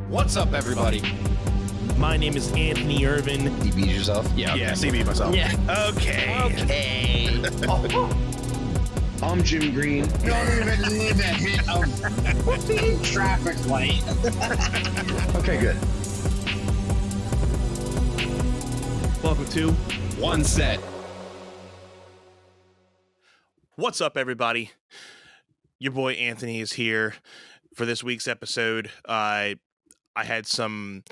What's up, everybody? My name is Anthony Irvin. You beat yourself? Yeah, Yeah, CB myself. Yeah. Okay. I'm Jim Green. Don't even need a hit of being traffic light. Okay, good. Welcome to One set. What's up, everybody? Your boy Anthony is here for this week's episode. I had some,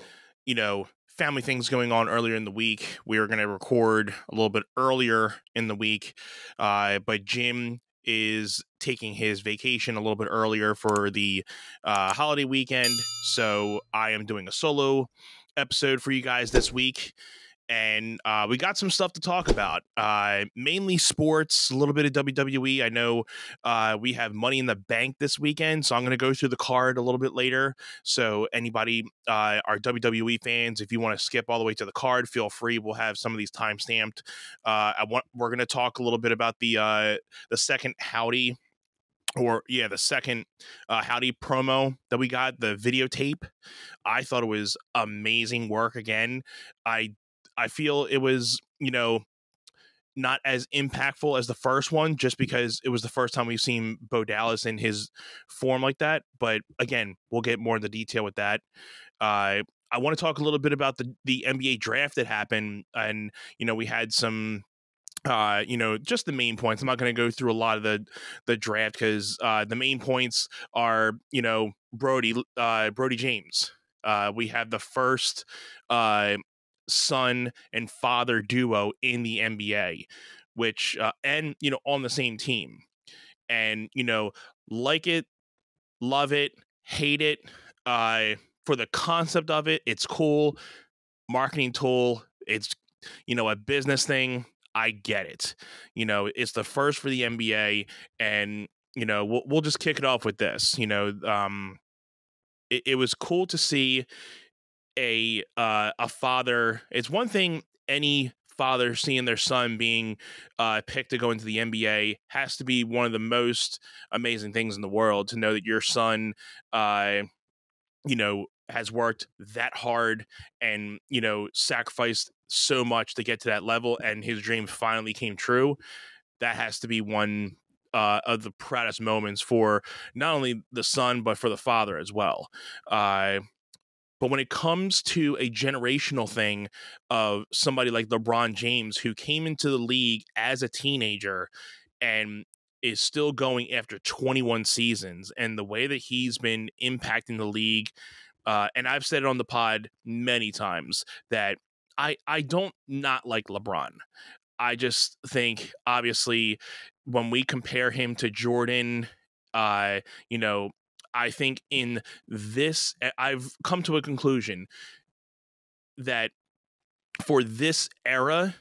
family things going on earlier in the week. We were going to record a little bit earlier in the week, but Jim is taking his vacation a little bit earlier for the holiday weekend. So I am doing a solo episode for you guys this week. And we got some stuff to talk about, mainly sports, a little bit of WWE. I know we have Money in the Bank this weekend, so I'm going to go through the card a little bit later. So anybody, our WWE fans, if you want to skip all the way to the card, feel free. We'll have some of these time stamped. We're going to talk a little bit about the second Howdy. The second Howdy promo that we got, the videotape. I thought it was amazing work again. I feel it was, not as impactful as the first one, just because it was the first time we've seen Bo Dallas in his form like that. But again, we'll get more into detail with that. I want to talk a little bit about the NBA draft that happened. And, we had some, just the main points. I'm not going to go through a lot of the draft because the main points are, Bronny James. We have the first son and father duo in the NBA, which on the same team, and like it, love it, hate it. For the concept of it, it's cool, marketing tool. It's a business thing. I get it. It's the first for the NBA, and we'll just kick it off with this. It was cool to see a father. It's one thing any father seeing their son being picked to go into the NBA has to be one of the most amazing things in the world, to know that your son has worked that hard and sacrificed so much to get to that level, and his dream finally came true. That has to be one of the proudest moments for not only the son but for the father as well. But when it comes to a generational thing of somebody like LeBron James, who came into the league as a teenager and is still going after 21 seasons, and the way that he's been impacting the league, and I've said it on the pod many times that I don't not like LeBron. I just think, obviously, when we compare him to Jordan, I think in this, I've come to a conclusion that for this era,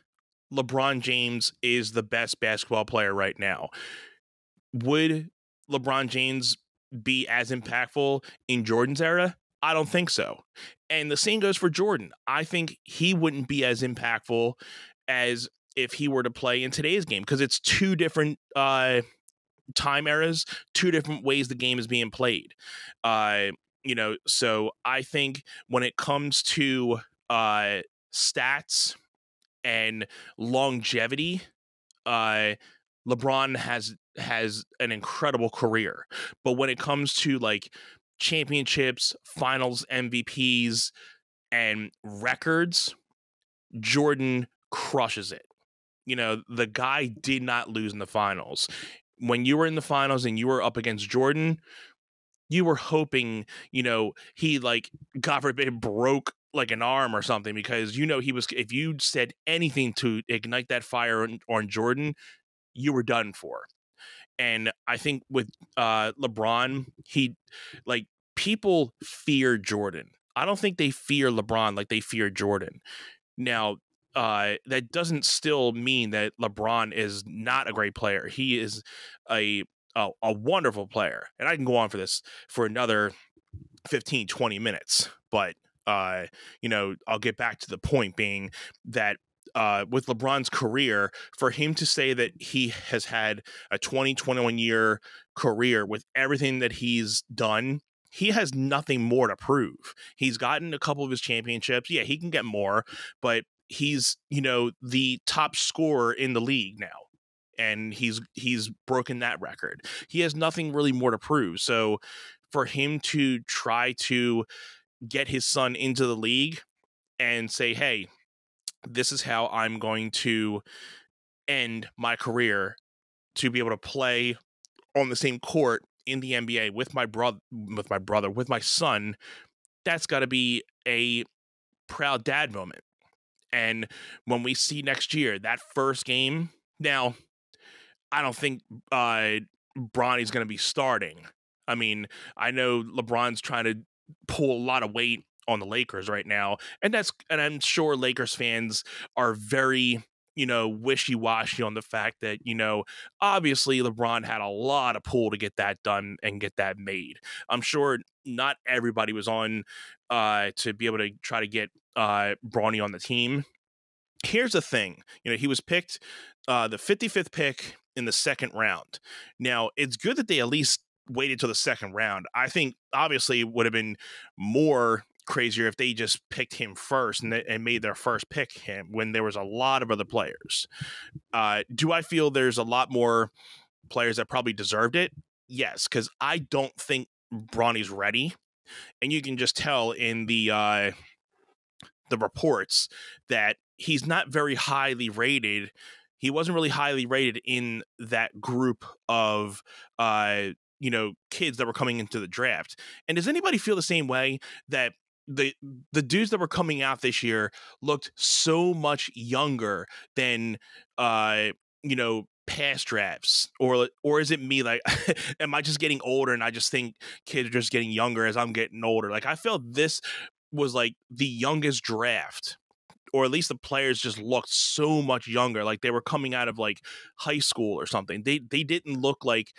LeBron James is the best basketball player right now. Would LeBron James be as impactful in Jordan's era? I don't think so. And the same goes for Jordan. I think he wouldn't be as impactful as if he were to play in today's game, because it's two different time eras, two different ways the game is being played. So I think when it comes to stats and longevity, LeBron has an incredible career. But when it comes to like championships, finals MVPs, and records, Jordan crushes it. The guy did not lose in the finals. When you were in the finals and you were up against Jordan, you were hoping, he, like, God forbid, broke like an arm or something, because he was, if you said anything to ignite that fire on Jordan, you were done for. And I think with LeBron, people fear Jordan. I don't think they fear LeBron like they fear Jordan. Now, that doesn't still mean that LeBron is not a great player. He is a wonderful player. And I can go on for this for another 15, 20 minutes. But, I'll get back to the point being that with LeBron's career, for him to say that he has had a 21 year career with everything that he's done he has nothing more to prove. He's gotten a couple of his championships. Yeah, he can get more, but he's, the top scorer in the league now. And he's broken that record. He has nothing really more to prove. So for him to try to get his son into the league and say, hey, this is how I'm going to end my career, to be able to play on the same court in the NBA with my son, that's got to be a proud dad moment. And when we see next year that first game, now I don't think Bronny's going to be starting. I mean, I know LeBron's trying to pull a lot of weight on the Lakers right now, and I'm sure Lakers fans are very, wishy-washy on the fact that, obviously LeBron had a lot of pull to get that done and get that made. I'm sure not everybody was on to be able to try to get Bronny on the team. Here's the thing, he was picked the 55th pick in the second round. Now, it's good that they at least waited till the second round. I think obviously it would have been more crazier if they just picked him first and made their first pick him when there was a lot of other players. Do I feel there's a lot more players that probably deserved it? Yes, because I don't think Bronny's ready. And you can just tell in the reports that he's not very highly rated. He wasn't really highly rated in that group of kids that were coming into the draft. And does anybody feel the same way, that the dudes that were coming out this year looked so much younger than past drafts? Or is it me? Like, am I just getting older and I just think kids are just getting younger as I'm getting older? Like, I felt this was like the youngest draft, or at least the players just looked so much younger, like they were coming out of like high school or something. They didn't look like.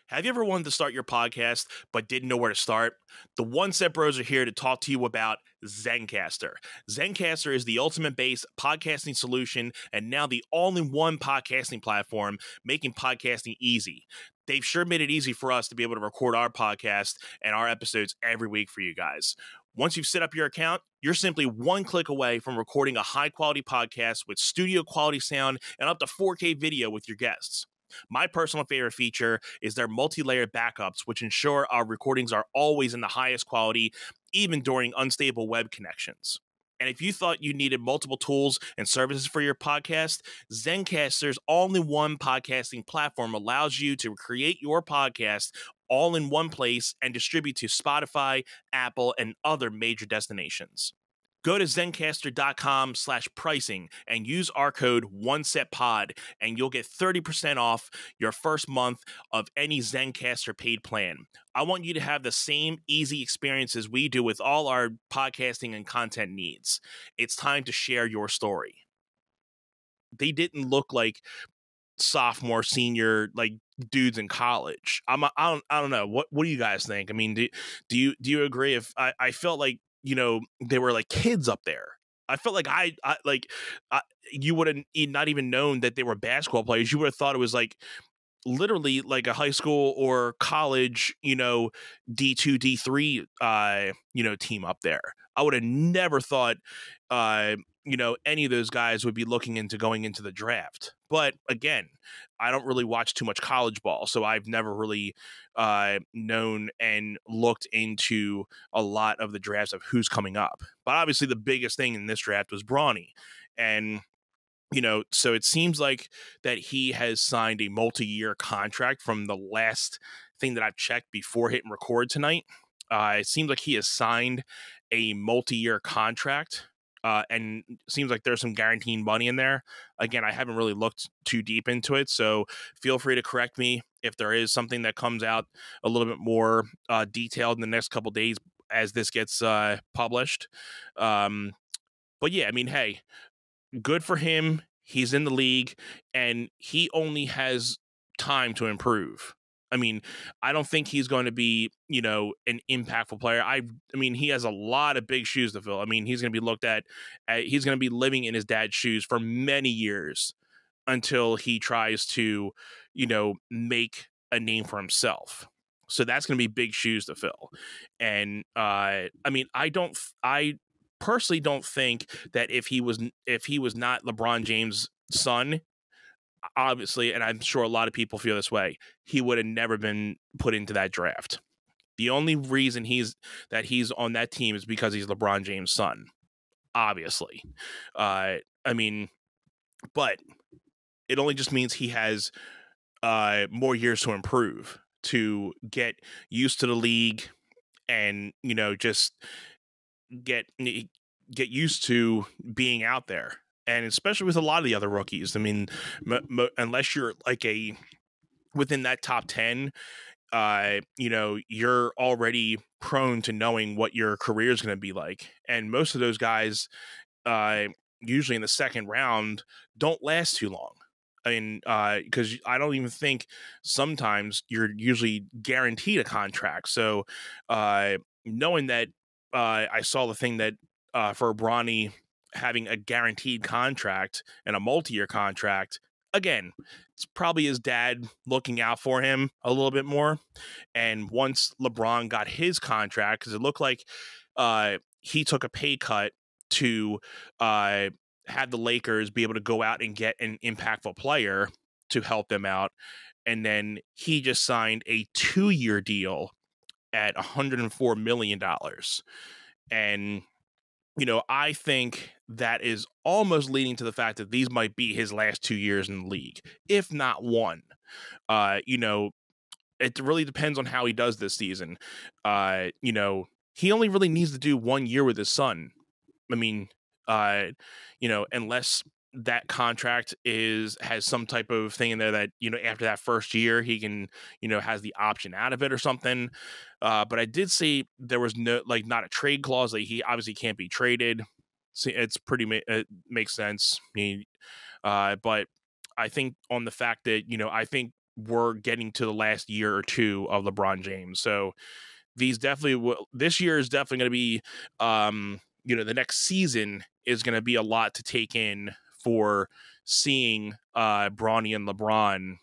Have you ever wanted to start your podcast but didn't know where to start? The One Set Bros are here to talk to you about Zencastr. Zencastr is the ultimate base podcasting solution, and now the all-in-one podcasting platform, making podcasting easy. They've sure made it easy for us to be able to record our podcast and our episodes every week for you guys. Once you've set up your account, you're simply one click away from recording a high-quality podcast with studio-quality sound and up to 4K video with your guests. My personal favorite feature is their multi-layer backups, which ensure our recordings are always in the highest quality, even during unstable web connections. And if you thought you needed multiple tools and services for your podcast, Zencastr's all-in-one podcasting platform allows you to create your podcast all in one place and distribute to Spotify, Apple, and other major destinations. Go to zencastr.com/pricing and use our code OneSetPod, and you'll get 30% off your first month of any Zencastr paid plan. I want you to have the same easy experiences we do with all our podcasting and content needs. It's time to share your story. They didn't look like sophomore, senior, like dudes in college. I don't know. What do you guys think? I mean, do you agree? If I felt like, they were like kids up there. I felt like you would have not even known that they were basketball players. You would have thought it was like literally like a high school or college, D2, D3, team up there. I would have never thought, any of those guys would be looking into going into the draft. But again, I don't really watch too much college ball, so I've never really known and looked into a lot of the drafts of who's coming up. But obviously the biggest thing in this draft was Bronny. And, so it seems like that he has signed a multi-year contract from the last thing that I've checked before hitting record tonight. It seems like he has signed a multi-year contract. And it seems like there's some guaranteed money in there. Again, I haven't really looked too deep into it, so feel free to correct me if there is something that comes out a little bit more detailed in the next couple days as this gets published. But yeah, I mean, hey, good for him. He's in the league, and he only has time to improve. I mean, I don't think he's going to be, an impactful player. I mean, he has a lot of big shoes to fill. I mean, he's going to be looked at, he's going to be living in his dad's shoes for many years until he tries to, make a name for himself. So that's going to be big shoes to fill. And I mean, I personally don't think that if he was not LeBron James' son, obviously, and I'm sure a lot of people feel this way, he would have never been put into that draft. The only reason he's on that team is because he's LeBron James' son, obviously. I mean, but it only just means he has more years to improve, to get used to the league, and just get used to being out there. And especially with a lot of the other rookies, I mean, unless you're like within that top 10, you're already prone to knowing what your career is going to be like. And most of those guys, usually in the second round, don't last too long. I mean, because I don't even think sometimes you're usually guaranteed a contract. So knowing that, I saw the thing that for Bronny having a guaranteed contract and a multi-year contract, again, it's probably his dad looking out for him a little bit more. And once LeBron got his contract, because it looked like he took a pay cut to have the Lakers be able to go out and get an impactful player to help them out. And then he just signed a 2-year deal at $104 million. And, I think that is almost leading to the fact that these might be his last 2 years in the league, if not one. It really depends on how he does this season. He only really needs to do 1 year with his son. I mean, unless that contract has some type of thing in there that, after that first year, he can, has the option out of it or something. But I did see there was not a trade clause. Like, he obviously can't be traded. See, it's it makes sense. I mean, but I think on the fact that, I think we're getting to the last year or two of LeBron James. So this year is definitely going to be, the next season is going to be a lot to take in for seeing Bronny and LeBron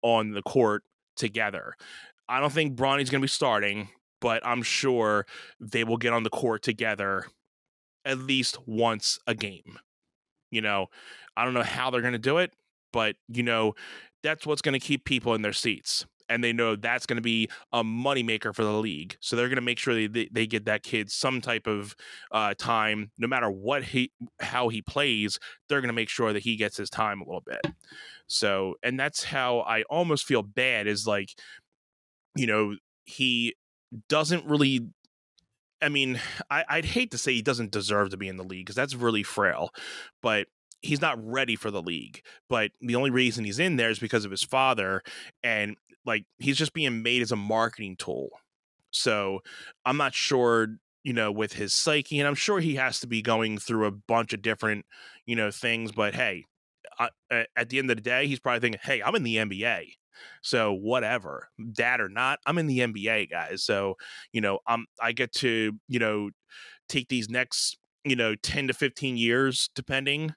on the court together. I don't think Bronny's going to be starting, but I'm sure they will get on the court together at least once a game. I don't know how they're going to do it, but that's what's going to keep people in their seats. And they know that's going to be a moneymaker for the league. So they're going to make sure they get that kid some type of time, no matter how he plays. They're going to make sure that he gets his time a little bit. So, and that's how I almost feel bad is like, he doesn't really, I mean, I'd hate to say he doesn't deserve to be in the league because that's really frail, but he's not ready for the league. But the only reason he's in there is because of his father, and like he's just being made as a marketing tool. So I'm not sure, with his psyche, and I'm sure he has to be going through a bunch of different, things. But hey, at the end of the day, he's probably thinking, hey, I'm in the NBA. So whatever, dad or not, I'm in the NBA, guys. So, I get to, take these next, 10 to 15 years, depending,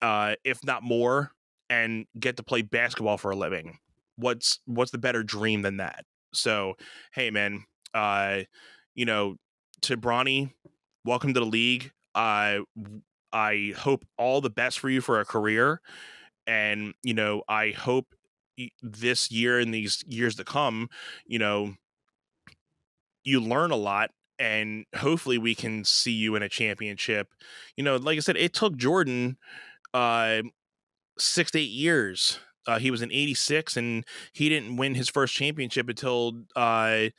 if not more, and get to play basketball for a living. What's the better dream than that? So, hey, man, to Bronny, welcome to the league. I hope all the best for you for a career. And, I hope this year and these years to come, you learn a lot, and hopefully we can see you in a championship. Like I said, it took Jordan 6 to 8 years. He was in 86 and he didn't win his first championship until, like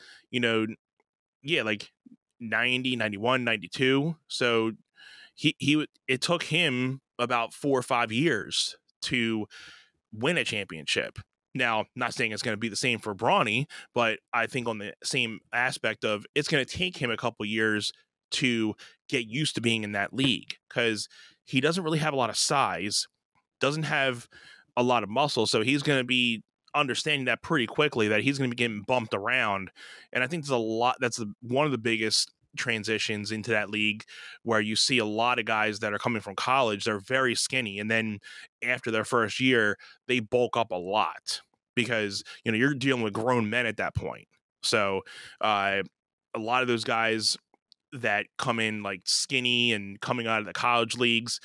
90, 91, 92. So it took him about 4 or 5 years to win a championship. Now, not saying it's going to be the same for Bronny, but I think on the same aspect of it's going to take him a couple years to get used to being in that league, because he doesn't really have a lot of size, doesn't have a lot of muscle. So he's going to be understanding that pretty quickly, that he's going to be getting bumped around. And I think that's one of the biggest transitions into that league, where you see a lot of guys that are coming from college, they're very skinny, and then after their first year they bulk up a lot, because you're dealing with grown men at that point. So a lot of those guys that come in like skinny and coming out of the college leagues,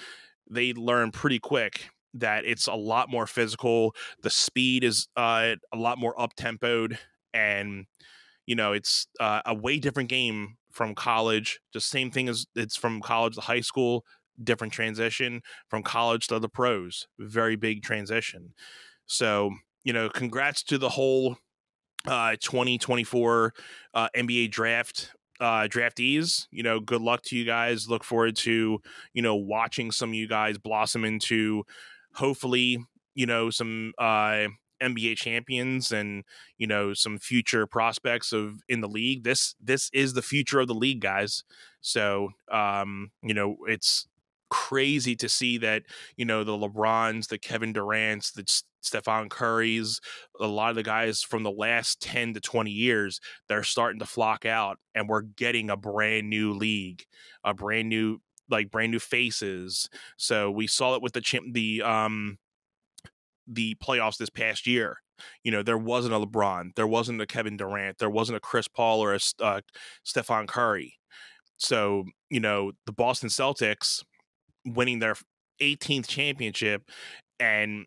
they learn pretty quick that it's a lot more physical. The speed is a lot more up-tempoed, and it's a way different game from college. Just same thing as it's from college to high school, different transition. From college to the pros, very big transition. So, congrats to the whole 2024 NBA draft draftees. Good luck to you guys. Look forward to watching some of you guys blossom into hopefully some NBA champions and some future prospects in the league. This is the future of the league, guys. So it's crazy to see that the LeBrons, the Kevin Durant's, the Stephen Curry's, a lot of the guys from the last 10 to 20 years, they're starting to flock out, and we're getting a brand new league, a brand new faces. So we saw it with the playoffs this past year. There wasn't a LeBron, there wasn't a Kevin Durant, there wasn't a Chris Paul or a Stephen Curry. So the Boston Celtics winning their 18th championship, and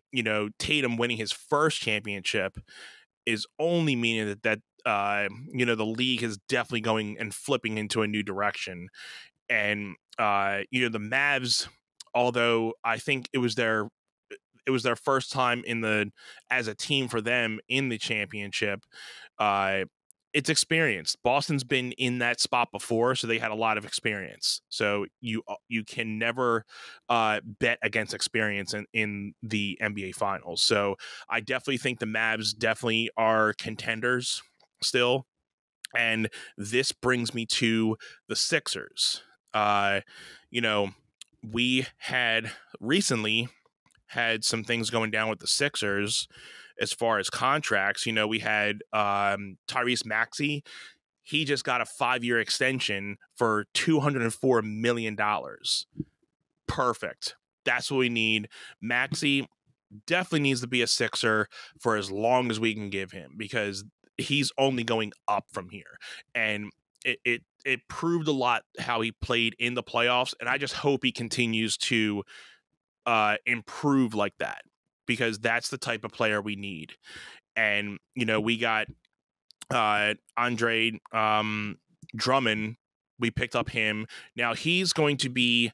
Tatum winning his first championship, is only meaning that the league is definitely going and flipping into a new direction. And the Mavs, although I think it was their first time as a team for them in the championship, it's experience. Boston's been in that spot before, so they had a lot of experience. So you can never bet against experience in the NBA Finals. So I definitely think the Mavs definitely are contenders still. And this brings me to the Sixers. We had recently had some things going down with the Sixers as far as contracts. We had Tyrese Maxey. He just got a 5-year extension for $204 million. Perfect. That's what we need. Maxey definitely needs to be a Sixer for as long as we can give him, because he's only going up from here. And it proved a lot how he played in the playoffs, and I just hope he continues to improve like that, because that's the type of player we need. And we got Andre Drummond. We picked up him. Now he's going to be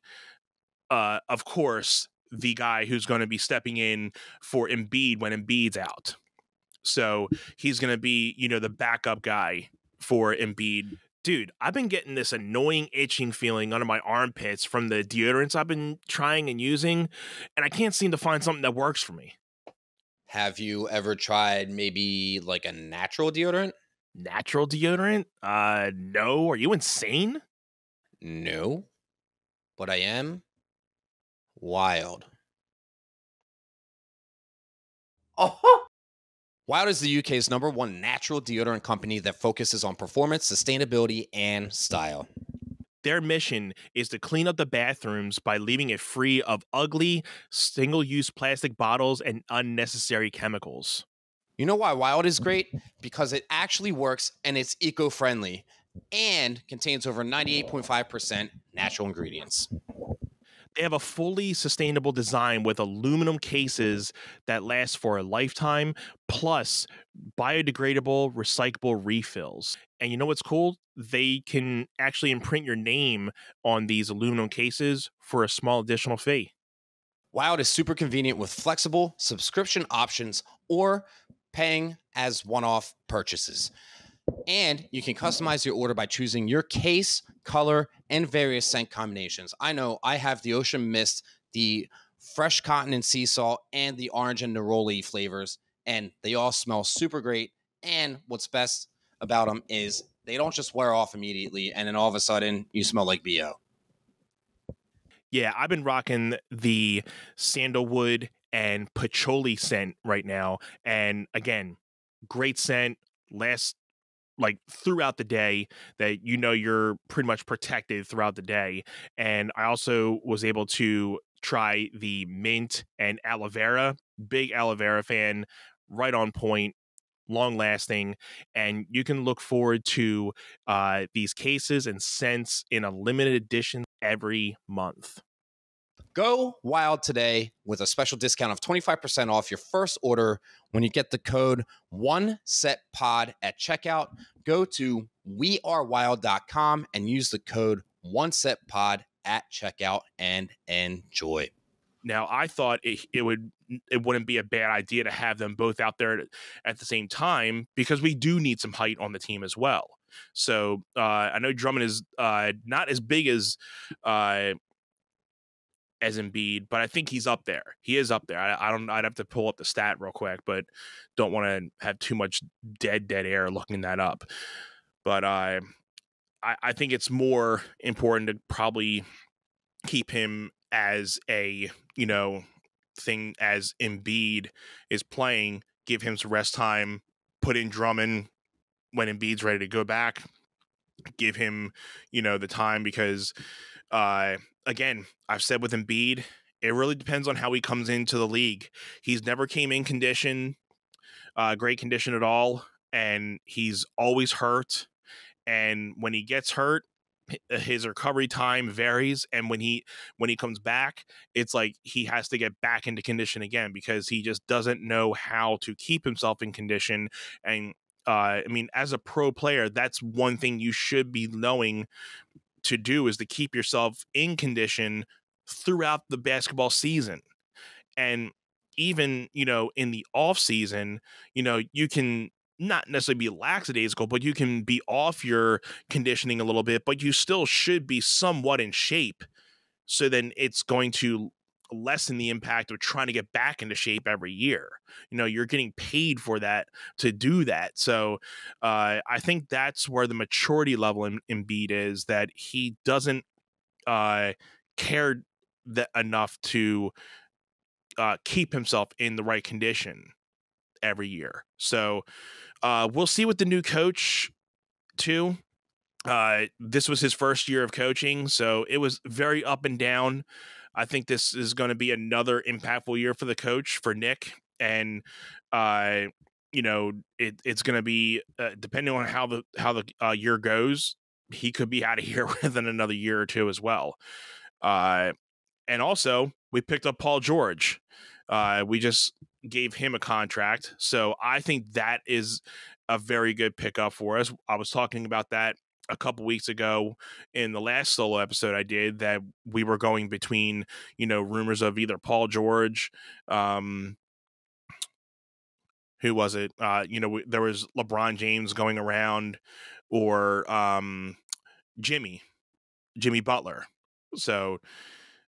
of course the guy who's going to be stepping in for Embiid when Embiid's out. So he's going to be the backup guy for Embiid. Dude, I've been getting this annoying itching feeling under my armpits from the deodorants I've been trying and using, and I can't seem to find something that works for me. Have you ever tried maybe like a natural deodorant? Natural deodorant? No. Are you insane? No. But I am wild. Oh! Wyatt is the UK's #1 natural deodorant company that focuses on performance, sustainability, and style. Their mission is to clean up the bathrooms by leaving it free of ugly, single-use plastic bottles and unnecessary chemicals. You know why Wyatt is great? Because it actually works, and it's eco-friendly and contains over 98.5% natural ingredients. They have a fully sustainable design with aluminum cases that last for a lifetime, plus biodegradable, recyclable refills. And you know what's cool? They can actually imprint your name on these aluminum cases for a small additional fee. Wyatt is super convenient with flexible subscription options or paying as one-off purchases. And you can customize your order by choosing your case, color, and various scent combinations. I know I have the Ocean Mist, the Fresh Cotton and Sea Salt, and the Orange and Neroli flavors, and they all smell super great. And what's best about them is they don't just wear off immediately, and then all of a sudden you smell like BO. Yeah, I've been rocking the sandalwood and patchouli scent right now. And again, great scent, lasts like throughout the day, that you're pretty much protected throughout the day. And I also was able to try the mint and aloe vera. Big aloe vera fan, right on point. long lasting, and you can look forward to these cases and scents in a limited edition every month. Go wild today with a special discount of 25% off your first order when you get the code OneSetPod at checkout. Go to wearewild.com and use the code OneSetPod at checkout and enjoy. Now, I thought it wouldn't be a bad idea to have them both out there at the same time, because we do need some height on the team as well. So I know Drummond is not as big as Embiid, but I think he's up there. He is up there. I'd have to pull up the stat real quick, but don't want to have too much dead air looking that up. But I think it's more important to probably keep him as a, thing as Embiid is playing, give him some rest time, put in Drummond when Embiid's ready to go back, give him, the time, because again, I've said with Embiid, it really depends on how he comes into the league. He's never came in great condition at all, and he's always hurt. And when he gets hurt, his recovery time varies, and when he comes back, it's like he has to get back into condition again, because he just doesn't know how to keep himself in condition. And as a pro player, that's one thing you should be knowing to do, is to keep yourself in condition throughout the basketball season. And even, in the off season, you can not necessarily be lackadaisical, but you can be off your conditioning a little bit, but you still should be somewhat in shape. So then it's going to lessen the impact of trying to get back into shape every year. You're getting paid for that, to do that. So I think that's where the maturity level in Embiid is, that he doesn't care that enough to keep himself in the right condition every year. So we'll see with the new coach too. This was his first year of coaching, so it was very up and down. I think this is going to be another impactful year for the coach, for Nick. And it's going to be depending on how the year goes, he could be out of here within another year or two as well. And also, we picked up Paul George. We just gave him a contract, so I think that is a very good pickup for us. I was talking about that a couple weeks ago in the last solo episode I did, that we were going between, rumors of either Paul George, who was it? There was LeBron James going around, or Jimmy Butler. So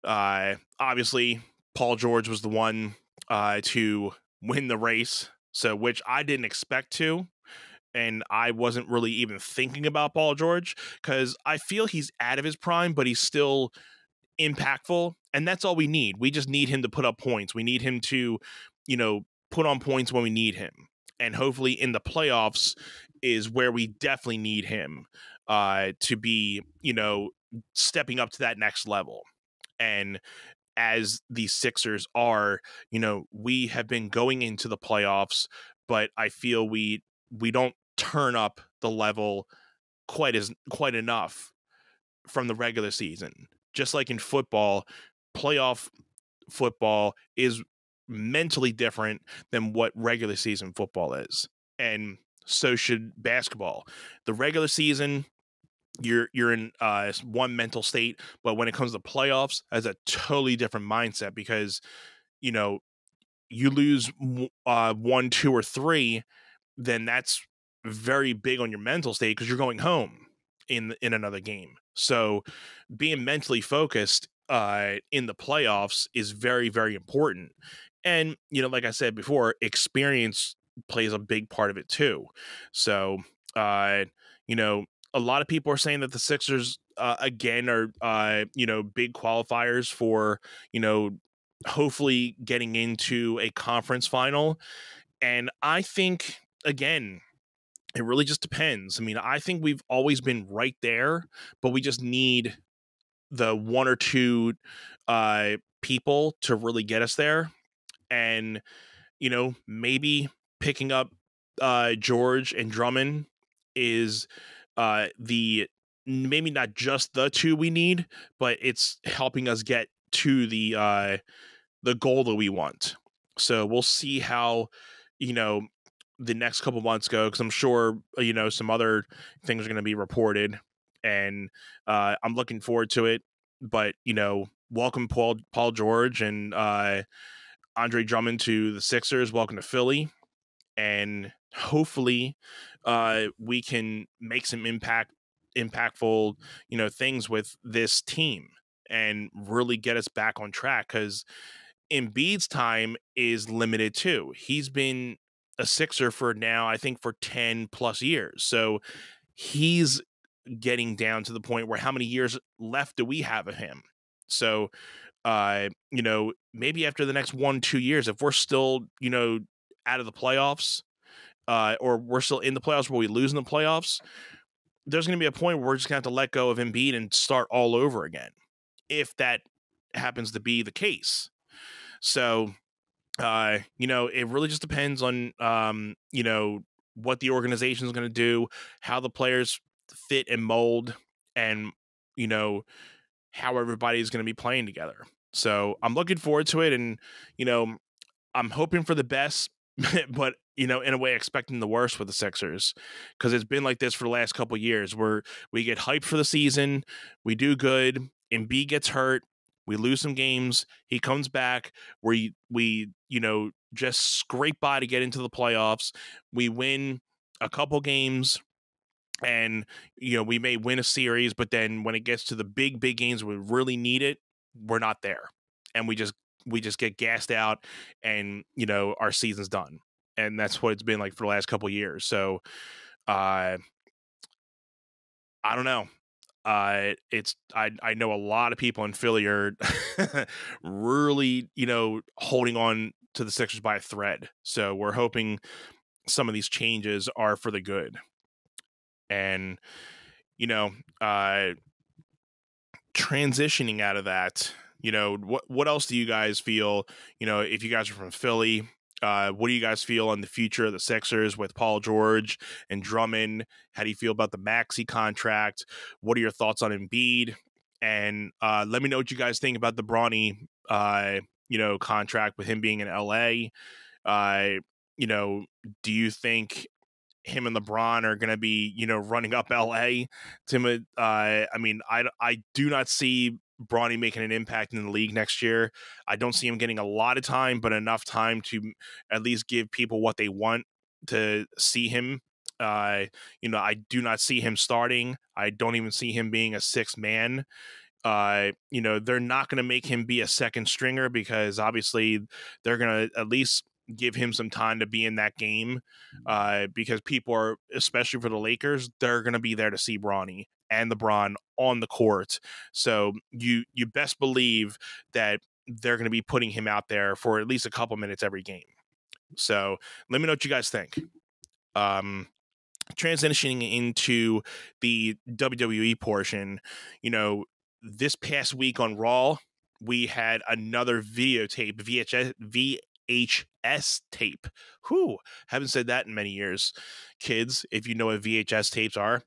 obviously Paul George was the one to win the race, so which I didn't expect to. And I wasn't really even thinking about Paul George, because I feel he's out of his prime, but he's still impactful. And that's all we need. We just need him to put up points. We need him to, put on points when we need him. And hopefully in the playoffs is where we definitely need him to be, stepping up to that next level. And as the Sixers are, we have been going into the playoffs, but I feel we don't turn up the level quite enough from the regular season. Just like in football, playoff football is mentally different than what regular season football is, and so should basketball. The regular season, you're in one mental state, but when it comes to playoffs, that's a totally different mindset, because you lose 1, 2, or 3, then that's very big on your mental state, because you're going home in another game. So being mentally focused in the playoffs is very, very important. And like I said before, experience plays a big part of it too. So a lot of people are saying that the Sixers again are big qualifiers for hopefully getting into a conference final. And I think, again, it really just depends. I think we've always been right there, but we just need the 1 or 2 people to really get us there. And, maybe picking up George and Drummond is the maybe not just the two we need, but it's helping us get to the goal that we want. So we'll see how, the next couple months go, because I'm sure, some other things are going to be reported, and I'm looking forward to it. But, welcome Paul George and Andre Drummond to the Sixers. Welcome to Philly. And hopefully we can make some impactful, things with this team and really get us back on track, because Embiid's time is limited too. He's been a Sixer for now, I think, for 10 plus years. So he's getting down to the point where how many years left do we have of him? So, maybe after the next 1-2 years, if we're still, out of the playoffs, or we're still in the playoffs where we lose in the playoffs, there's going to be a point where we're just going to have to let go of Embiid and start all over again, if that happens to be the case. So, it really just depends on, what the organization is going to do, how the players fit and mold, and, how everybody's going to be playing together. So I'm looking forward to it. And, I'm hoping for the best, but, in a way expecting the worst with the Sixers, because it's been like this for the last couple of years, where we get hyped for the season, we do good, Embiid gets hurt, we lose some games, he comes back, we just scrape by to get into the playoffs, we win a couple games, and we may win a series, but then when it gets to the big games we really need it, we're not there, and we just get gassed out, and our season's done. And that's what it's been like for the last couple of years. So I don't know. I know a lot of people in Philly are really, holding on to the Sixers by a thread. So we're hoping some of these changes are for the good. And, transitioning out of that, what else do you guys feel, if you guys are from Philly, what do you guys feel on the future of the Sixers with Paul George and Drummond? How do you feel about the Maxey contract? What are your thoughts on Embiid? And let me know what you guys think about the Bronny, contract with him being in LA. Do you think him and LeBron are going to be, running up LA? I do not see Bronny making an impact in the league next year. I don't see him getting a lot of time, but enough time to at least give people what they want to see him. I do not see him starting. I don't even see him being a sixth man. They're not going to make him be a second stringer, because obviously they're going to at least give him some time to be in that game, because people are, especially for the Lakers, they're going to be there to see Bronny and LeBron on the court. So you best believe that they're going to be putting him out there for at least a couple minutes every game. So let me know what you guys think. Transitioning into the WWE portion, this past week on Raw, we had another videotape, VHS tape. Haven't said that in many years, kids, if you know what VHS tapes are.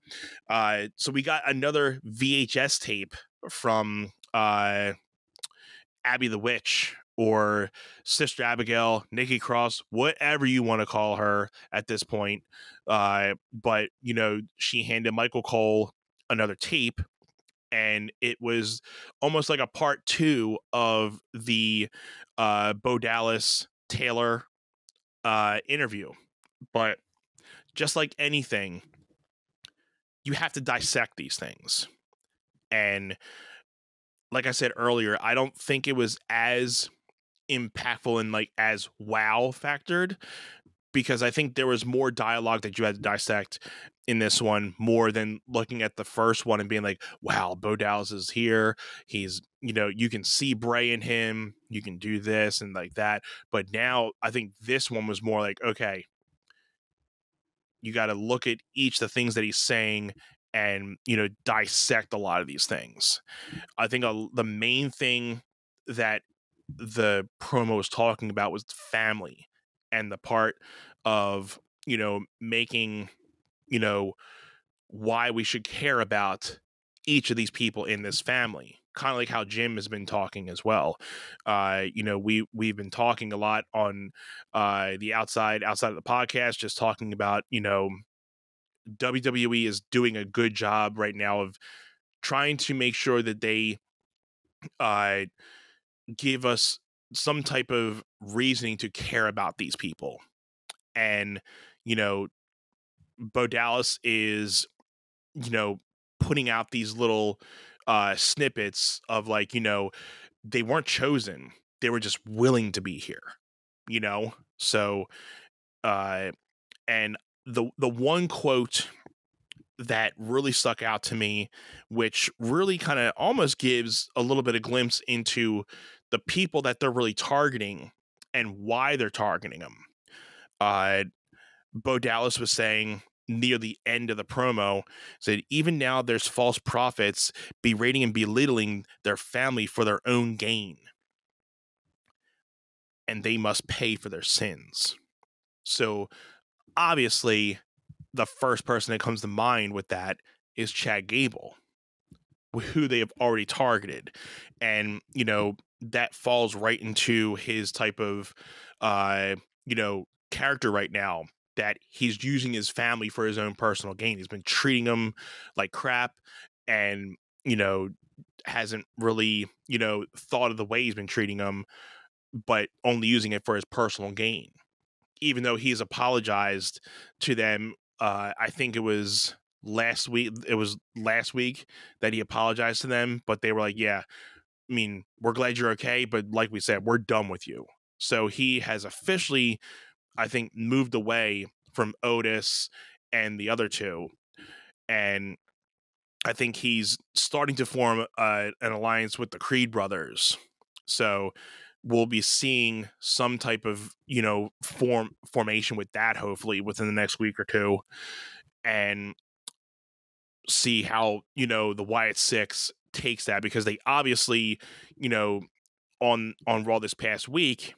So we got another VHS tape from Abby the Witch, or Sister Abigail, Nikki Cross, whatever you want to call her at this point. But she handed Michael Cole another tape, and it was almost like a part 2 of the Bo Dallas Taylor interview. But just like anything, you have to dissect these things. And like I said earlier, I don't think it was as impactful and like as wow factored, because I think there was more dialogue that you had to dissect in this one, more than looking at the first one and being like, wow, Bo Dallas is here. He's, you can see Bray in him. You can do this and like that. But now I think this one was more like, okay, you got to look at each the things that he's saying and, dissect a lot of these things. I think the main thing that the promo was talking about was family, and the part of, making, why we should care about each of these people in this family. Kind of like how Jim has been talking as well. We've been talking a lot on the outside of the podcast, just talking about, WWE is doing a good job right now of trying to make sure that they give us some type of reasoning to care about these people. And, Bo Dallas is, putting out these little snippets of like, they weren't chosen. They were just willing to be here, So, and the one quote that really stuck out to me, which really kind of almost gives a little bit of glimpse into the people that they're really targeting and why they're targeting them. Bo Dallas was saying near the end of the promo, said, even now there's false prophets berating and belittling their family for their own gain. And they must pay for their sins. So obviously the first person that comes to mind with that is Chad Gable, who they have already targeted. And, that falls right into his type of, character right now, that he's using his family for his own personal gain. He's been treating them like crap and, hasn't really, thought of the way he's been treating them, but only using it for his personal gain. Even though he's apologized to them, I think it was last week that he apologized to them, but they were like, yeah, I mean, we're glad you're okay, but like we said, we're done with you. So he has officially, I think, moved away from Otis and the other two. And I think he's starting to form an alliance with the Creed brothers. So we'll be seeing some type of, formation with that, hopefully within the next week or two, and see how, the Wyatt Sick6 takes that, because they obviously, on Raw this past week,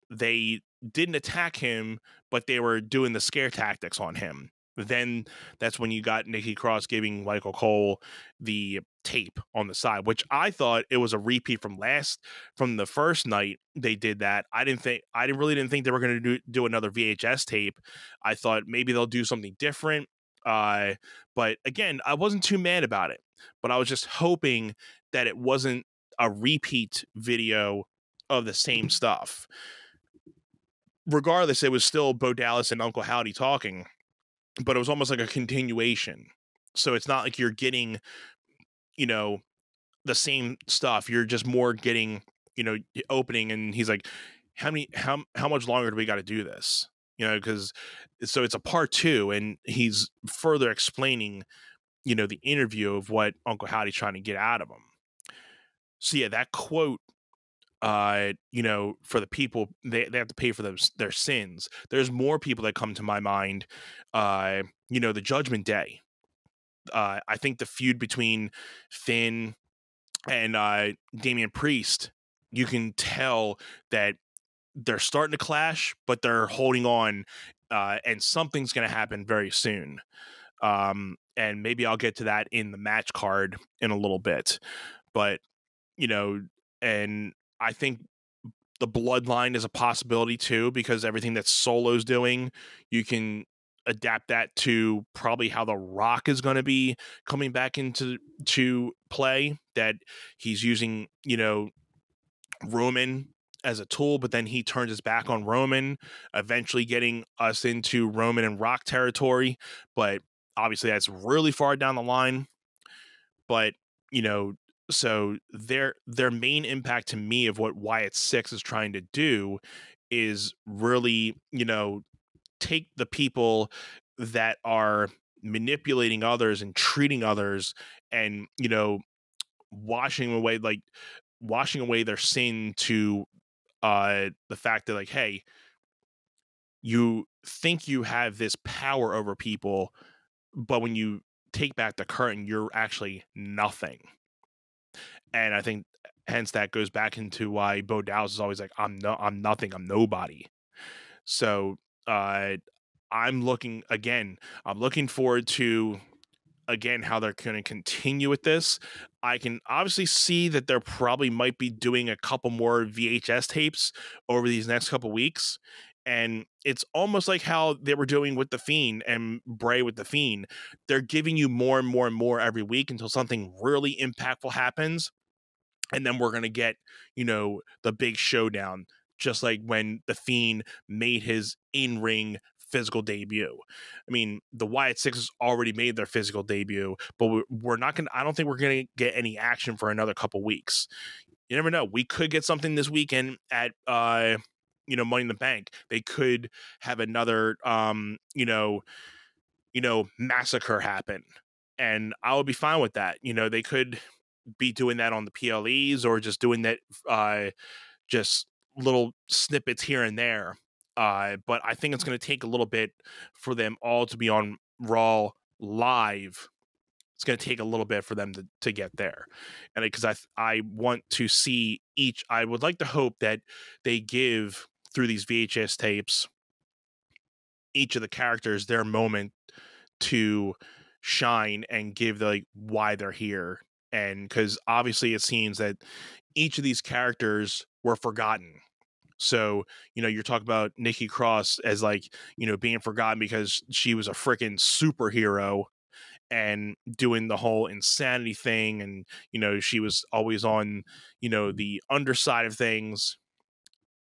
they didn't attack him, but they were doing the scare tactics on him. Then that's when you got Nikki Cross giving Michael Cole the tape on the side, which I thought it was a repeat from the first night they did that. I really didn't think they were going to do another VHS tape. I thought maybe they'll do something different. But again, I wasn't too mad about it, but I was just hoping that it wasn't a repeat video of the same stuff. Regardless, it was still Bo Dallas and Uncle Howdy talking, but it was almost like a continuation. So it's not like you're getting, the same stuff. You're just more getting, opening, and he's like, how much longer do we got to do this? Because so it's a part 2, and he's further explaining, the interview of what Uncle Howdy's trying to get out of him. So yeah, that quote, for the people, they have to pay for their sins. There's more people that come to my mind. The Judgment Day. I think the feud between Finn and Damian Priest, you can tell that they're starting to clash, but they're holding on, and something's going to happen very soon. And maybe I'll get to that in the match card in a little bit. But, and I think the Bloodline is a possibility too, because everything that Solo's doing, you can adapt that to probably how The Rock is going to be coming back into play, that he's using, Roman as a tool, but then he turns his back on Roman, eventually getting us into Roman and Rock territory. But obviously that's really far down the line. But, so their main impact to me of what Wyatt Sick6 is trying to do is really, take the people that are manipulating others and treating others and, washing away their sin to the fact that, like, hey, you think you have this power over people, but when you take back the curtain, you're actually nothing. And I think hence that goes back into why Bo Dallas is always like, I'm nothing, I'm nobody. So I'm looking forward to, again, how they're going to continue with this. I can obviously see that they're probably might be doing a couple more VHS tapes over these next couple weeks. And it's almost like how they were doing with The Fiend and Bray with The Fiend. They're giving you more and more and more every week until something really impactful happens. And then we're going to get, the big showdown, just like when The Fiend made his in-ring physical debut. I mean, the Wyatt Sick6 already made their physical debut, but we're not going to, I don't think we're going to get any action for another couple weeks. You never know. We could get something this weekend at, Money in the Bank. They could have another, massacre happen. And I would be fine with that. They could be doing that on the PLEs or just doing that, just little snippets here and there. But I think it's going to take a little bit for them all to be on Raw live. It's going to take a little bit for them to get there. And because I want to see I would like to hope that they give, through these VHS tapes, each of the characters their moment to shine and give why they're here. And because obviously it seems that each of these characters were forgotten. So, you're talking about Nikki Cross as being forgotten because she was a freaking superhero and doing the whole insanity thing. And, she was always on, the underside of things.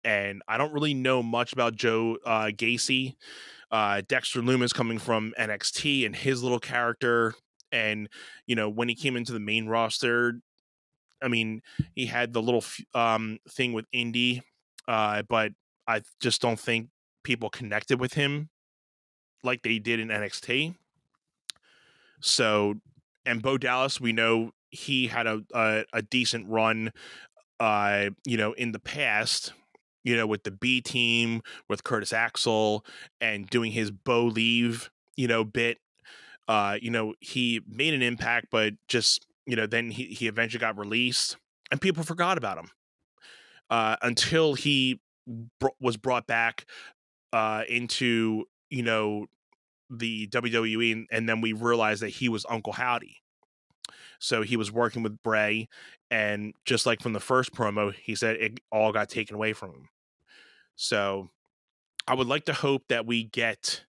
And I don't really know much about Joe Gacy. Dexter Lumis coming from NXT and his little character. And, when he came into the main roster, I mean, he had the little thing with Indy, but I just don't think people connected with him like they did in NXT. So, and Bo Dallas, we know he had a decent run, in the past, with the B team, with Curtis Axel, and doing his Bo Leave, bit. He made an impact, but just, then he eventually got released and people forgot about him until he was brought back into, the WWE. And then we realized that he was Uncle Howdy. So he was working with Bray, and just like from the first promo, he said it all got taken away from him. So I would like to hope that we get,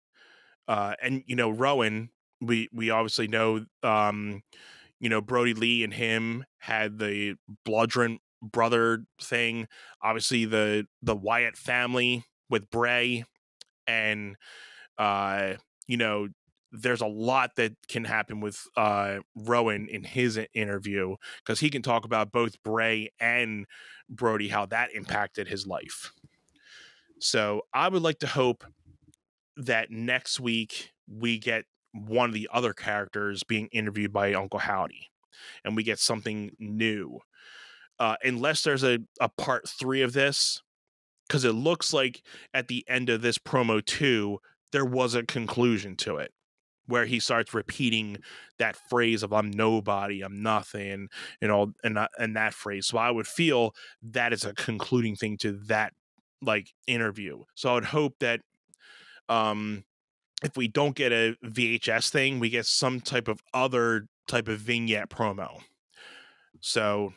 and, Rowan, we obviously know, Brody Lee and him had the Bludgeon brother thing. Obviously the Wyatt family with Bray, and, there's a lot that can happen with Rowan in his interview, because he can talk about both Bray and Brody, how that impacted his life. So I would like to hope that next week we get one of the other characters being interviewed by Uncle Howdy, and we get something new. Unless there's a part 3 of this, because it looks like at the end of this promo 2, there was a conclusion to it, where he starts repeating that phrase of "I'm nobody, I'm nothing," and that phrase. So I would feel that is a concluding thing to that interview. So I would hope that if we don't get a VHS thing, we get some type of other type of vignette promo. So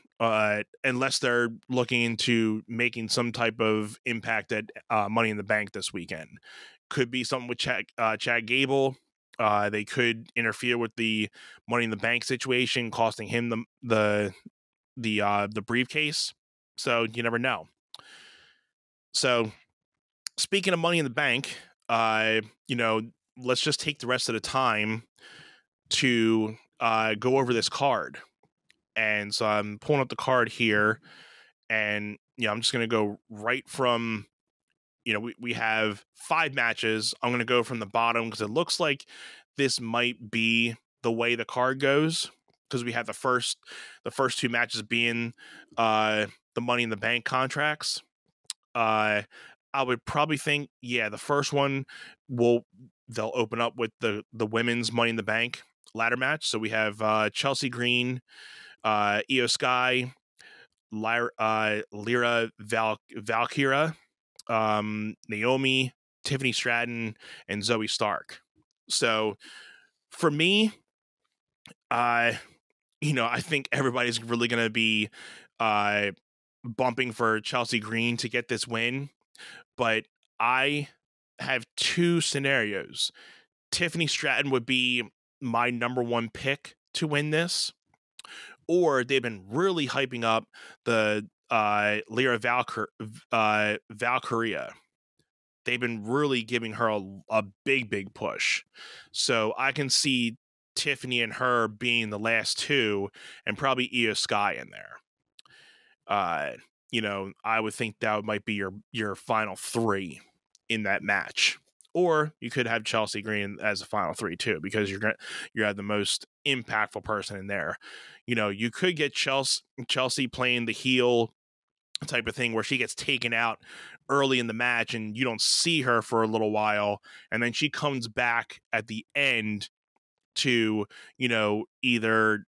unless they're looking into making some type of impact at Money in the Bank this weekend, could be something with Chad Gable. They could interfere with the Money in the Bank situation, costing him the briefcase. So you never know. So speaking of Money in the Bank, let's just take the rest of the time to go over this card. And so I'm pulling up the card here, and I'm just going to go right from, we have 5 matches. I'm going to go from the bottom because it looks like this might be the way the card goes, because we have the first 2 matches being the Money in the Bank contracts. I would probably think, the first one they'll open up with the women's Money in the Bank ladder match. So we have Chelsea Green, Io Sky, Lyra Valkyra, Naomi, Tiffany Stratton and Zoe Stark. So for me, I think everybody's really going to be bumping for Chelsea Green to get this win. But I have two scenarios. Tiffany Stratton would be my number one pick to win this. Or they've been really hyping up the Lyra Valkyria. They've been really giving her a big push. So I can see Tiffany and her being the last two, and probably Io Sky in there. I would think that might be your final three in that match. Or you could have Chelsea Green as a final three too, because you have the most impactful person in there. You could get Chelsea playing the heel type of thing where she gets taken out early in the match and you don't see her for a little while, and then she comes back at the end to either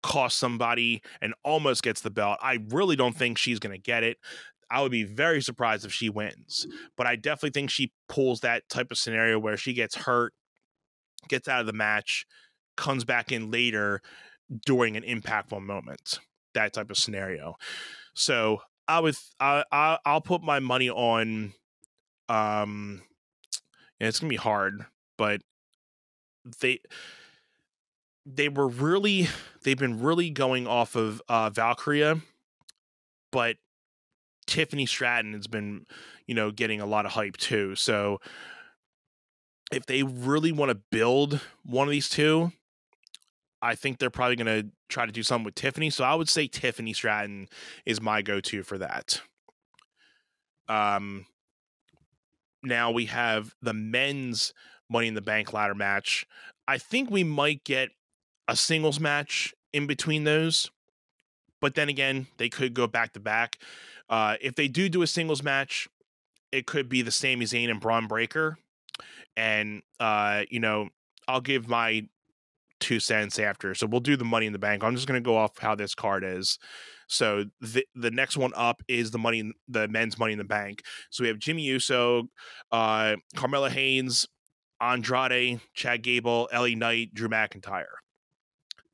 cost somebody and almost gets the belt. I really don't think she's going to get it. I would be very surprised if she wins, but I definitely think she pulls that type of scenario where she gets hurt, gets out of the match, comes back in later during an impactful moment. That type of scenario. So I'll put my money on. It's gonna be hard, but they've been really going off of Valkyria, but Tiffany Stratton has been getting a lot of hype too. So if they really want to build one of these two, I think they're probably going to try to do something with Tiffany. So I would say Tiffany Stratton is my go-to for that. Now we have the men's Money in the Bank ladder match. I think we might get a singles match in between those, but then again, they could go back to back. If they do a singles match, it could be the Sami Zayn and Braun Breaker. And, I'll give my 2 cents after. So we'll do the Money in the Bank. I'm just going to go off how this card is. So the next one up is the men's Money in the Bank. So we have Jimmy Uso, Carmella Hayes, Andrade, Chad Gable, LA Knight, Drew McIntyre.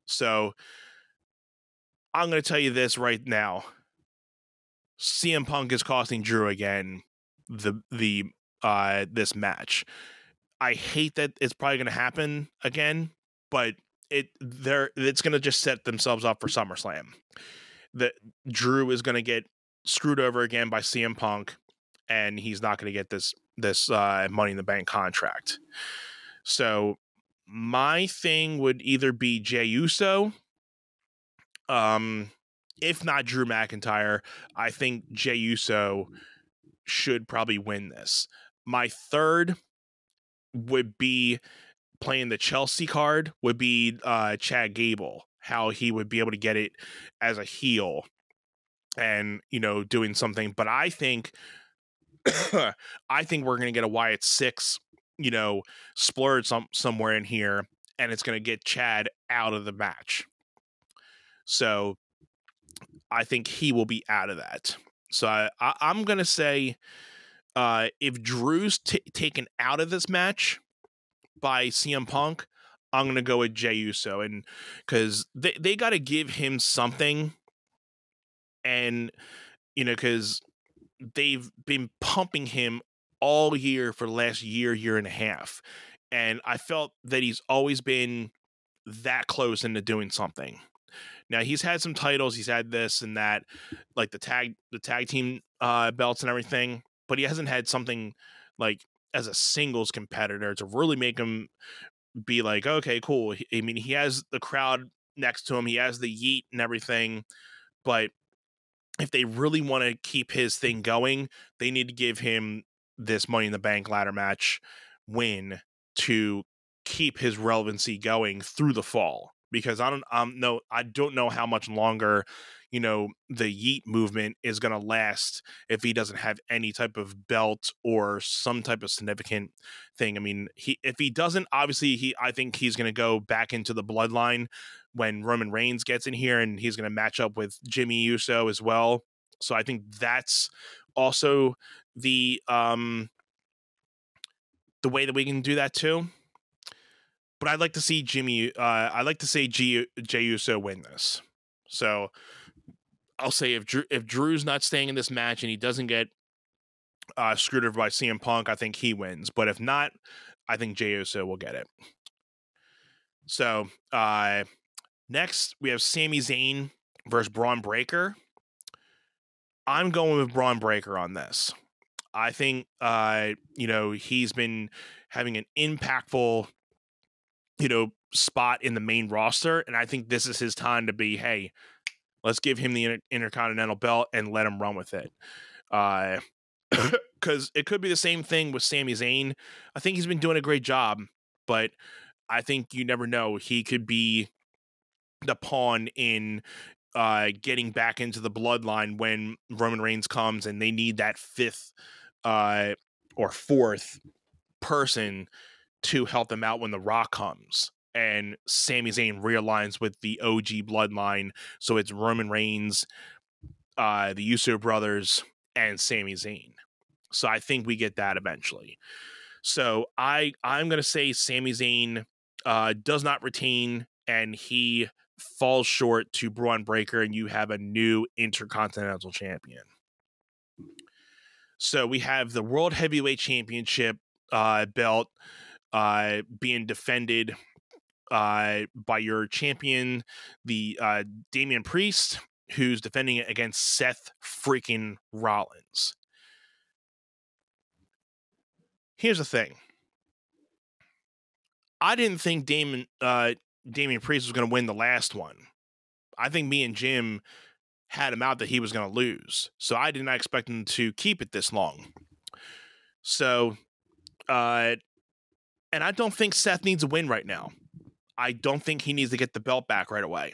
So I'm going to tell you this right now. CM Punk is costing Drew again this match. I hate that it's probably going to happen again, but it's going to just set themselves up for SummerSlam. That Drew is going to get screwed over again by CM Punk, and he's not going to get this Money in the Bank contract. So my thing would either be Jey Uso, if not Drew McIntyre. I think Jey Uso should probably win this. My third would be, playing the Chelsea card, would be Chad Gable, how he would be able to get it as a heel and, doing something. But I think we're going to get a Wyatt Sick6, splurge somewhere in here, and it's going to get Chad out of the match. So I think he will be out of that. So I'm going to say if Drew's taken out of this match by CM Punk, I'm going to go with Jey Uso, and because they got to give him something, and because they've been pumping him all year for the last year and a half, and I felt that he's always been that close into doing something. Now he's had some titles, he's had this and that, like the tag team belts and everything, but he hasn't had something like as a singles competitor to really make him be like, okay, cool. I mean, he has the crowd next to him, he has the yeet and everything, but if they really want to keep his thing going, they need to give him this Money in the Bank ladder match win to keep his relevancy going through the fall. Because I don't know how much longer, the yeet movement is going to last if he doesn't have any type of belt or some type of significant thing. I mean, if he doesn't, obviously I think he's going to go back into the bloodline when Roman Reigns gets in here, and he's going to match up with Jimmy Uso as well. So I think that's also the the way that we can do that too. But I'd like to see I'd like to see Jey Uso win this. So I'll say if Drew's not staying in this match and he doesn't get screwed over by CM Punk, I think he wins. But if not, I think Jey Uso will get it. So next we have Sami Zayn versus Braun Breaker. I'm going with Braun Breaker on this. I think he's been having an impactful spot in the main roster, and I think this is his time to be, hey, let's give him the Intercontinental belt and let him run with it. Because it could be the same thing with Sami Zayn. I think he's been doing a great job, but I think you never know. He could be the pawn in getting back into the bloodline when Roman Reigns comes and they need that fifth or fourth person to help them out when The Rock comes. And Sami Zayn realigns with the OG bloodline. So it's Roman Reigns, the Uso brothers, and Sami Zayn. So I think we get that eventually. So I'm going to say Sami Zayn does not retain, and he falls short to Braun Breaker, and you have a new Intercontinental Champion. So we have the World Heavyweight Championship belt being defended by your champion, the Damian Priest, who's defending it against Seth freaking Rollins. Here's the thing. I didn't think Damian Priest was going to win the last one. I think me and Jim had him out that he was going to lose. So I did not expect him to keep it this long. So, and I don't think Seth needs a win right now. I don't think he needs to get the belt back right away.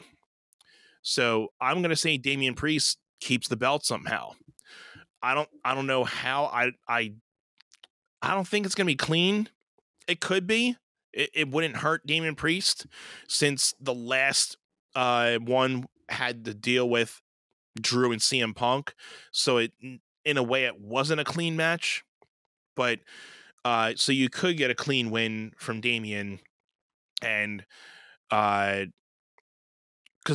So I'm going to say Damian Priest keeps the belt somehow. I don't know how. I don't think it's going to be clean. It could be. It wouldn't hurt Damian Priest, since the last one had to deal with Drew and CM Punk. So in a way, it wasn't a clean match. But so you could get a clean win from Damian, and because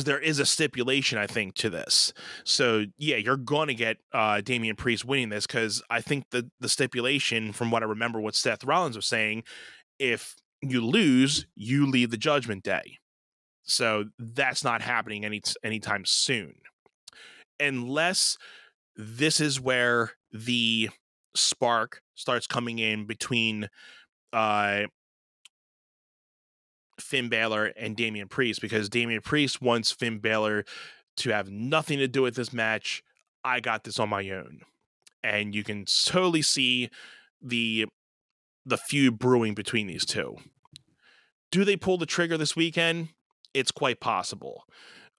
there is a stipulation, I think, to this. So yeah, you're going to get Damian Priest winning this, because I think the stipulation, from what I remember what Seth Rollins was saying, if you lose, you leave the Judgment Day. So that's not happening anytime soon, unless this is where the spark starts coming in between Finn Balor and Damian Priest, because Damian Priest wants Finn Balor to have nothing to do with this match. I got this on my own. And you can totally see the feud brewing between these two. Do they pull the trigger this weekend? It's quite possible.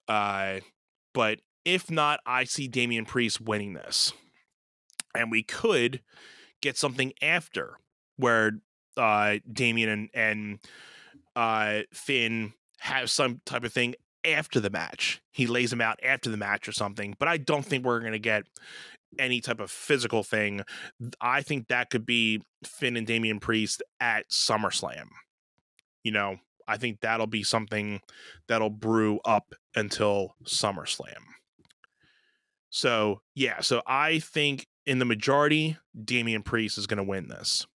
But if not, I see Damian Priest winning this. And we could get something after, where Damian and Finn have some type of thing after the match. He lays him out after the match or something. But I don't think we're going to get any type of physical thing. I think that could be Finn and Damian Priest at SummerSlam. I think that'll be something that'll brew up until SummerSlam. So, yeah. So I think in the majority, Damian Priest is going to win this.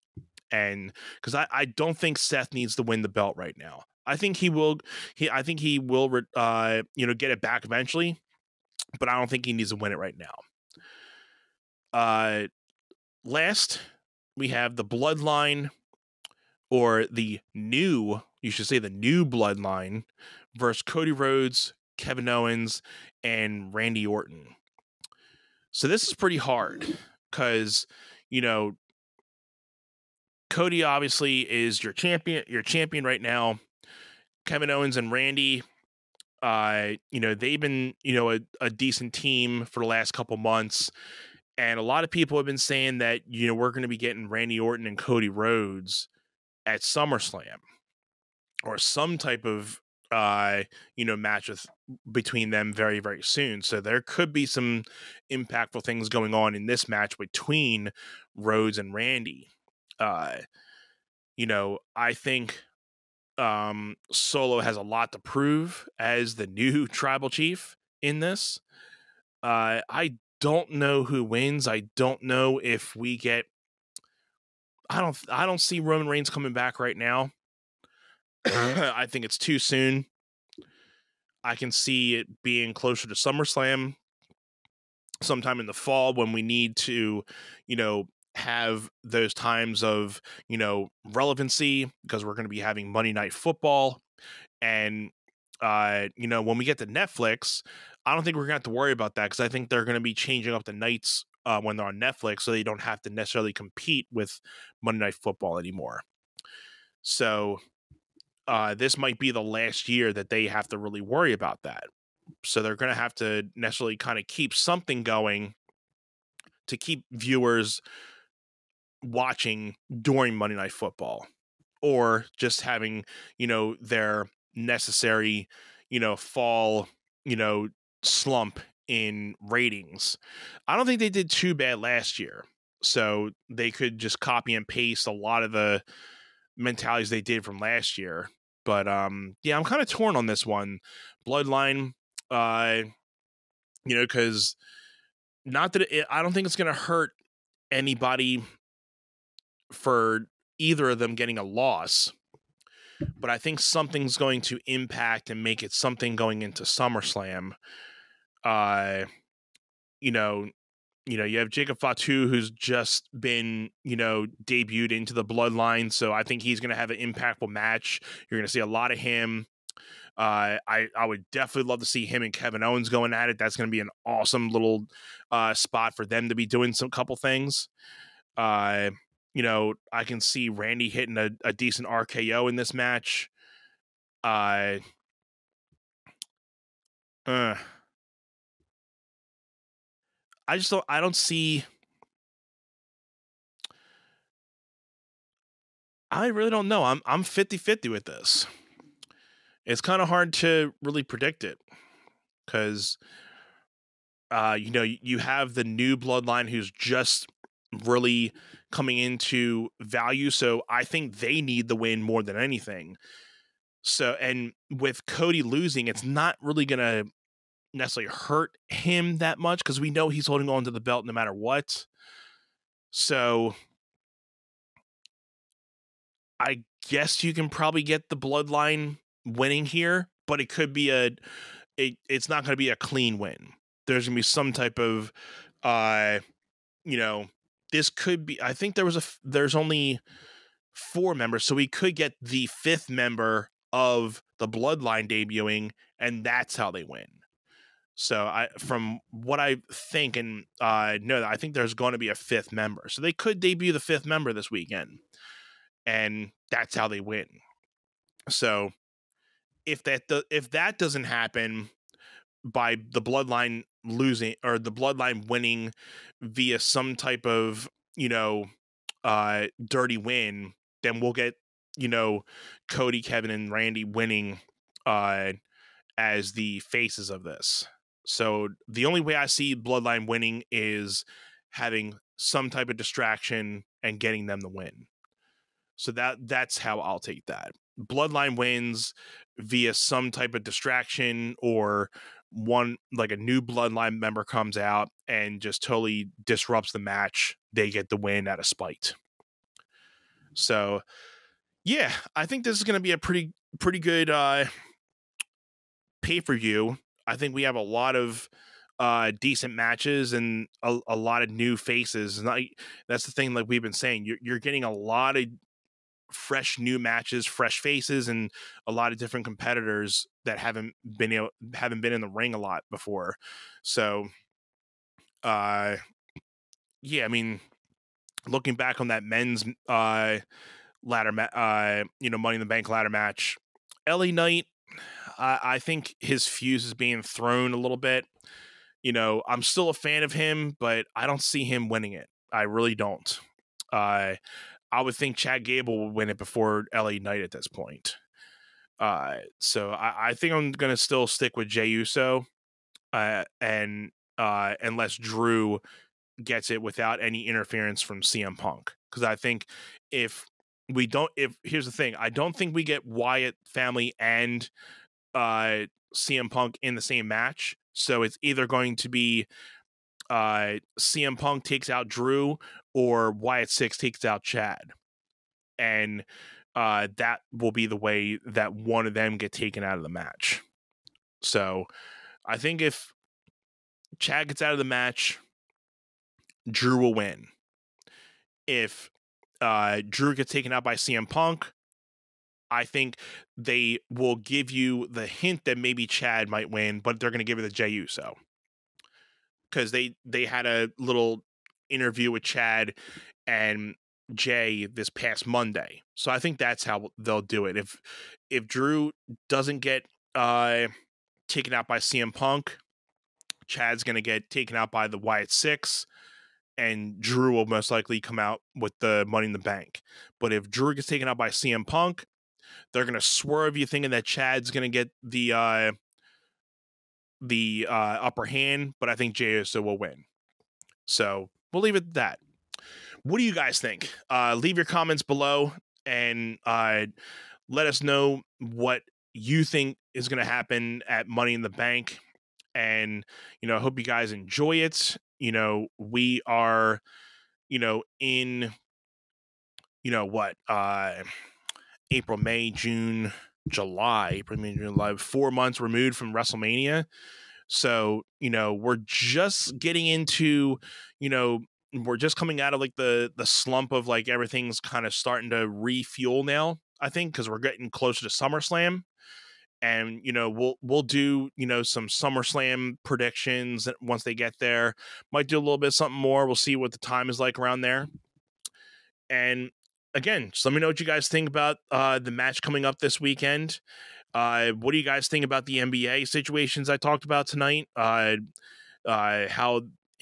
And because I don't think Seth needs to win the belt right now. I think he will. I think he will. Get it back eventually, but I don't think he needs to win it right now. Last, we have the Bloodline, or the new Bloodline, versus Cody Rhodes, Kevin Owens, and Randy Orton. So this is pretty hard, because Cody obviously is your champion right now. Kevin Owens and Randy, they've been, a decent team for the last couple months. And a lot of people have been saying that, we're going to be getting Randy Orton and Cody Rhodes at SummerSlam, or some type of, match between them very, very soon. So there could be some impactful things going on in this match between Rhodes and Randy. I think Solo has a lot to prove as the new tribal chief in this. I don't know who wins. I don't know if we get. I don't see Roman Reigns coming back right now. I think it's too soon. I can see it being closer to SummerSlam, sometime in the fall when we need to, have those times of, relevancy, because we're going to be having Monday Night Football. And, when we get to Netflix, I don't think we're going to have to worry about that, because I think they're going to be changing up the nights when they're on Netflix, so they don't have to necessarily compete with Monday Night Football anymore. So this might be the last year that they have to really worry about that. So they're going to have to necessarily kind of keep something going to keep viewers watching during Monday Night Football, or just having, their necessary, fall, slump in ratings. I don't think they did too bad last year, so they could just copy and paste a lot of the mentalities they did from last year. But yeah, I'm kind of torn on this one. Bloodline, because not that I don't think it's going to hurt anybody for either of them getting a loss, but I think something's going to impact and make it something going into SummerSlam. You have Jacob Fatu, who's just been, debuted into the Bloodline, so I think he's going to have an impactful match. You're going to see a lot of him. I would definitely love to see him and Kevin Owens going at it. That's going to be an awesome little spot for them to be doing some couple things. I can see Randy hitting a decent RKO in this match. I don't see. I really don't know. I'm 50-50 with this. It's kind of hard to really predict it, because you have the new Bloodline who's just really coming into value, so I think they need the win more than anything. So, and with Cody losing, it's not really gonna necessarily hurt him that much, because we know he's holding on to the belt no matter what. So I guess you can probably get the Bloodline winning here, but it could be it's not going to be a clean win. There's going to be some type of this could be, I think there's only 4 members, so we could get the 5th member of the Bloodline debuting, and that's how they win. So from what I think, and no, I think there's going to be a 5th member, so they could debut the 5th member this weekend, and that's how they win. So if that doesn't happen by the Bloodline losing, or the Bloodline winning via some type of dirty win, then we'll get Cody, Kevin, and Randy winning as the faces of this. So the only way I see Bloodline winning is having some type of distraction and getting them the win. So that's how I'll take that. Bloodline wins via some type of distraction, or one, like a new Bloodline member comes out and just totally disrupts the match. They get the win out of spite. So yeah, I think this is going to be a pretty good pay-per-view. I think we have a lot of decent matches and a lot of new faces. And that's the thing, like we've been saying, you're getting a lot of fresh new matches, fresh faces, and a lot of different competitors that haven't been in the ring a lot before. So yeah, I mean, looking back on that men's ladder Money in the Bank ladder match, LA Knight, I think his fuse is being thrown a little bit. I'm still a fan of him, but I don't see him winning it. I really don't. I would think Chad Gable would win it before LA Knight at this point. So I think I'm going to still stick with Jey Uso, and unless Drew gets it without any interference from CM Punk. Because I think if we don't. If here's the thing, I don't think we get Wyatt family and CM Punk in the same match. So it's either going to be CM Punk takes out Drew or Wyatt Sick6 takes out Chad, and that will be the way that one of them get taken out of the match. So I think if Chad gets out of the match, Drew will win. If Drew gets taken out by CM Punk, I think they will give you the hint that maybe Chad might win, but they're going to give it to Jey Uso. Because they had a little interview with Chad and Jay this past Monday. So I think that's how they'll do it. If Drew doesn't get taken out by CM Punk, Chad's going to get taken out by the Wyatt Six, and Drew will most likely come out with the Money in the Bank. But if Drew gets taken out by CM Punk, they're going to swerve you thinking that Chad's going to get the upper hand, but I think Jey Uso will win. So we'll leave it at that. What do you guys think? Leave your comments below and let us know what you think is going to happen at Money in the Bank. And, I hope you guys enjoy it. We are, in, April, May, June, July, April, May, June, July, 4 months removed from WrestleMania. So, we're just getting into, we're just coming out of like the slump of like everything's kind of starting to refuel now, I think, because we're getting closer to SummerSlam. And, we'll do, some SummerSlam predictions once they get there. Might do a little bit of something more. We'll see what the time is like around there. And again, just let me know what you guys think about the match coming up this weekend. What do you guys think about the NBA situations I talked about tonight? How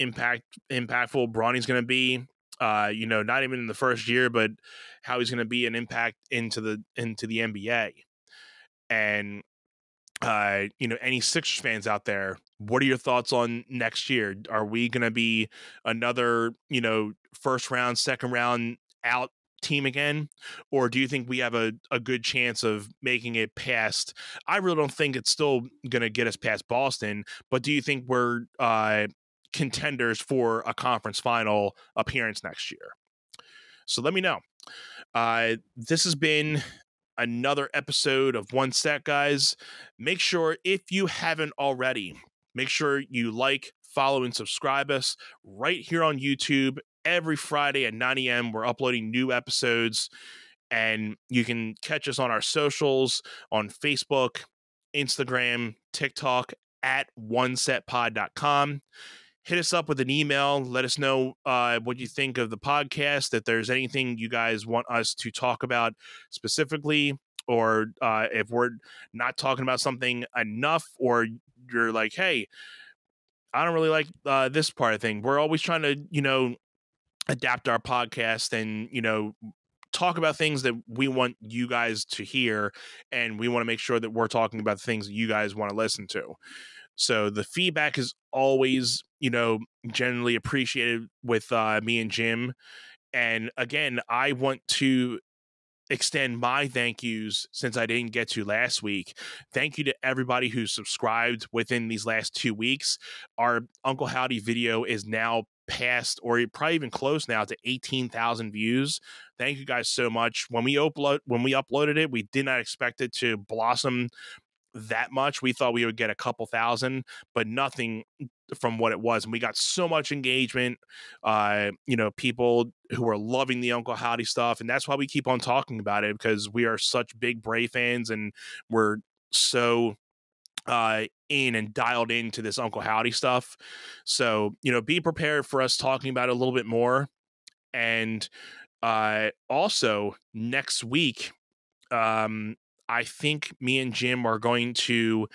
impactful Bronny's going to be. Not even in the first year, but how he's going to be an impact into the NBA. And any Sixers fans out there, what are your thoughts on next year? Are we going to be another, first round, second round out team again? Or do you think we have a good chance of making it past? I really don't think it's still going to get us past Boston, but do you think we're contenders for a conference final appearance next year? So let me know. This has been another episode of One Set, guys. Make sure, if you haven't already, make sure you like, follow, and subscribe us right here on YouTube. Every Friday at 9 a.m. we're uploading new episodes, and you can catch us on our socials on Facebook, Instagram, TikTok at onesetpod.com. Hit us up with an email. Let us know what you think of the podcast, if there's anything you guys want us to talk about specifically, or if we're not talking about something enough, or you're like, hey, I don't really like this part of thing. We're always trying to, adapt our podcast and, talk about things that we want you guys to hear. And we want to make sure that we're talking about the things that you guys want to listen to. So the feedback is always, generally appreciated with me and Jim. And again, I want to extend my thank yous, since I didn't get to last week. Thank you to everybody who subscribed within these last 2 weeks. Our Uncle Howdy video is now past, or probably even close now, to 18,000 views. Thank you guys so much. When we uploaded it, we did not expect it to blossom that much. We thought we would get a couple thousand, but nothing from what it was. And we got so much engagement, people who are loving the Uncle Howdy stuff. And that's why we keep on talking about it, because we are such big Bray fans, and we're so in and dialed into this Uncle Howdy stuff. So, be prepared for us talking about it a little bit more. And also next week, I think me and Jim are going to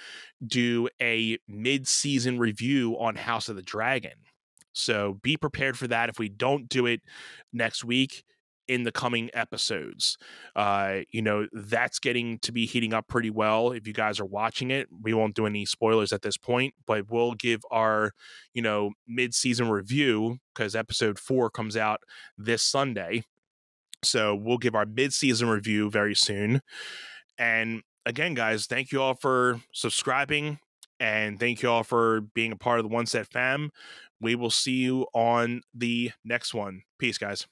do a mid-season review on House of the Dragon. So be prepared for that if we don't do it next week in the coming episodes. That's getting to be heating up pretty well. If you guys are watching it, we won't do any spoilers at this point, but we'll give our, mid-season review, because episode 4 comes out this Sunday. So we'll give our mid-season review very soon. And again, guys, thank you all for subscribing, and thank you all for being a part of the One Set fam. We will see you on the next one. Peace, guys.